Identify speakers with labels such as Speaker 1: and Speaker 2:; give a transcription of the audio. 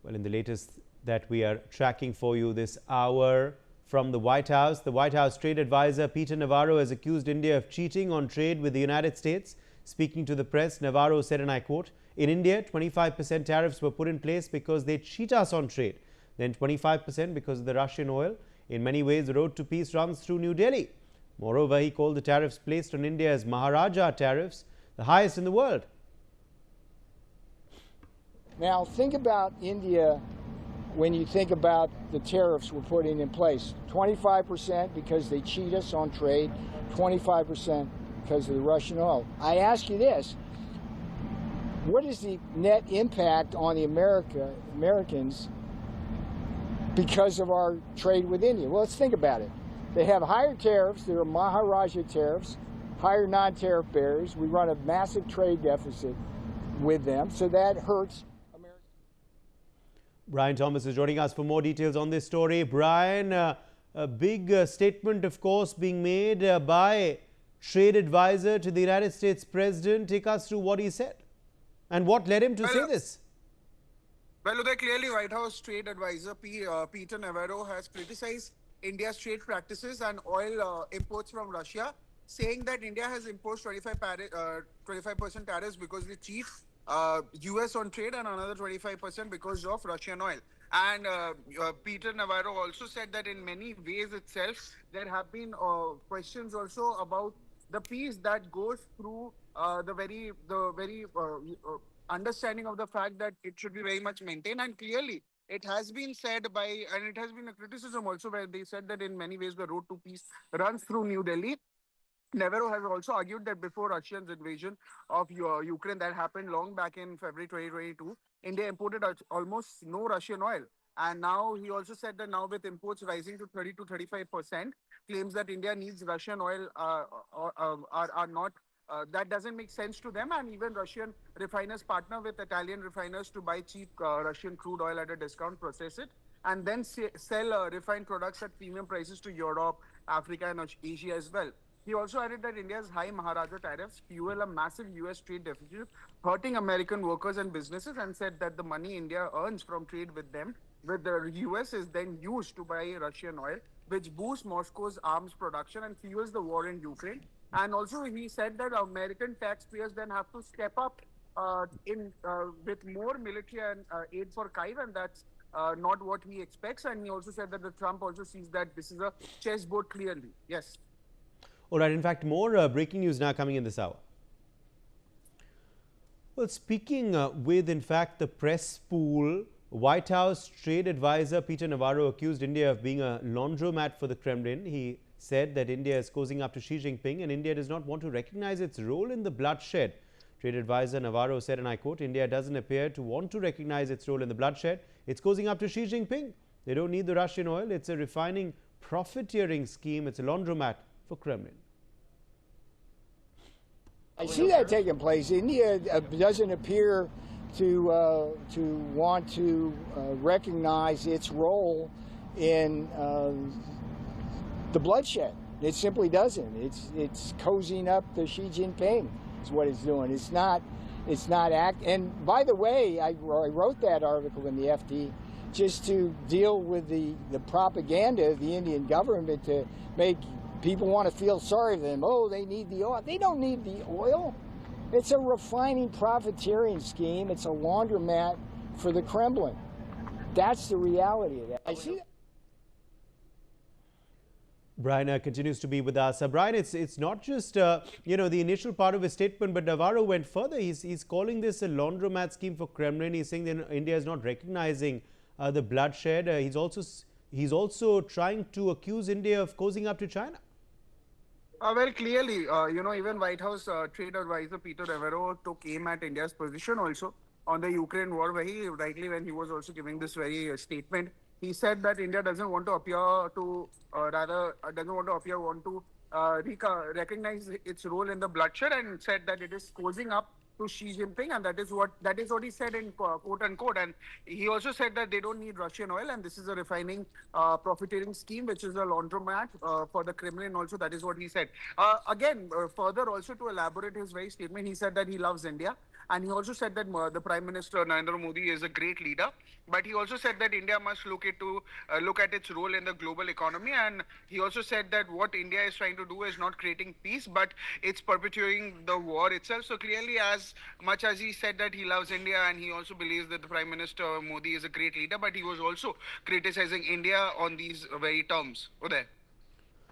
Speaker 1: Well, in the latest that we are tracking for you this hour from the White House trade advisor Peter Navarro has accused India of cheating on trade with the United States. Speaking to the press, Navarro said, and I quote, "In India, 25% tariffs were put in place because they cheat us on trade. Then 25% because of the Russian oil. In many ways, the road to peace runs through New Delhi." Moreover, he called the tariffs placed on India as Maharaja tariffs, the highest in the world.
Speaker 2: Now, think about India when you think about the tariffs we're putting in place. 25% because they cheat us on trade, 25% because of the Russian oil. I ask you this, what is the net impact on the Americans because of our trade with India? Well, let's think about it. They have higher tariffs, they're Maharaja tariffs, higher non-tariff barriers. We run a massive trade deficit with them, so that hurts.
Speaker 1: Brian Thomas is joining us for more details on this story. Brian, a big statement, of course, being made by trade advisor to the United States president. Take us through what he said and what led him to say this.
Speaker 3: Well, Uday, clearly White House trade advisor Peter Navarro has criticized India's trade practices and oil imports from Russia, saying that India has imposed 25% tariffs because they cheat US on trade and another 25% because of Russian oil. And Peter Navarro also said that in many ways itself, there have been questions also about the peace that goes through the very understanding of the fact that it should be very much maintained. And clearly, it has been said by, and it has been a criticism also where they said that in many ways the road to peace runs through New Delhi. Navarro has also argued that before Russia's invasion of Ukraine that happened long back in February 2022, India imported almost no Russian oil. And now he also said that now with imports rising to 30 to 35%, claims that India needs Russian oil are not, that doesn't make sense to them. And even Russian refiners partner with Italian refiners to buy cheap Russian crude oil at a discount, process it, and then sell refined products at premium prices to Europe, Africa and Asia as well. He also added that India's high Maharaja tariffs fuel a massive US trade deficit, hurting American workers and businesses, and said that the money India earns from trade with them, with the US, is then used to buy Russian oil, which boosts Moscow's arms production and fuels the war in Ukraine. And also he said that American taxpayers then have to step up with more military and aid for Kyiv, and that's not what he expects. And he also said that the Trump also sees that this is a chessboard clearly. Yes.
Speaker 1: All right, in fact, more breaking news now coming in this hour. Well, speaking with, in fact, the press pool, White House trade advisor Peter Navarro accused India of being a laundromat for the Kremlin. He said that India is cozying up to Xi Jinping and India does not want to recognize its role in the bloodshed. Trade advisor Navarro said, and I quote, "India doesn't appear to want to recognize its role in the bloodshed. It's cozying up to Xi Jinping. They don't need the Russian oil. It's a refining profiteering scheme. It's a laundromat for Kremlin."
Speaker 2: I see that taking place. India doesn't appear to want to recognize its role in the bloodshed. It simply doesn't. It's cozying up to Xi Jinping is what it's doing. It's not And by the way, I wrote that article in the FT just to deal with the propaganda of the Indian government to make people want to feel sorry for them. Oh, they need the oil. They don't need the oil. It's a refining profiteering scheme. It's a laundromat for the Kremlin. That's the reality of that. I see that.
Speaker 1: Brian continues to be with us. Brian, it's not just you know, the initial part of his statement, but Navarro went further. He's calling this a laundromat scheme for Kremlin. He's saying that India is not recognizing the bloodshed. He's also trying to accuse India of cozying up to China.
Speaker 3: Well, clearly, you know, even White House trade advisor Peter Navarro took aim at India's position also on the Ukraine war, where he rightly, when he was also giving this very statement, he said that India doesn't want to appear to, recognize its role in the bloodshed, and said that it is cozying up to Xi Jinping, and that is what he said in quote unquote. And he also said that they don't need Russian oil, and this is a refining profiteering scheme, which is a laundromat for the Kremlin. Also, that is what he said. Further also to elaborate his very statement, he said that he loves India And he also said that the Prime Minister Narendra Modi is a great leader, but he also said that India must look at its role in the global economy. And he also said that what India is trying to do is not creating peace, but it's perpetuating the war itself. So clearly, as much as he said that he loves India and he also believes that the Prime Minister Modi is a great leader, but he was also criticizing India on these very terms. Uday.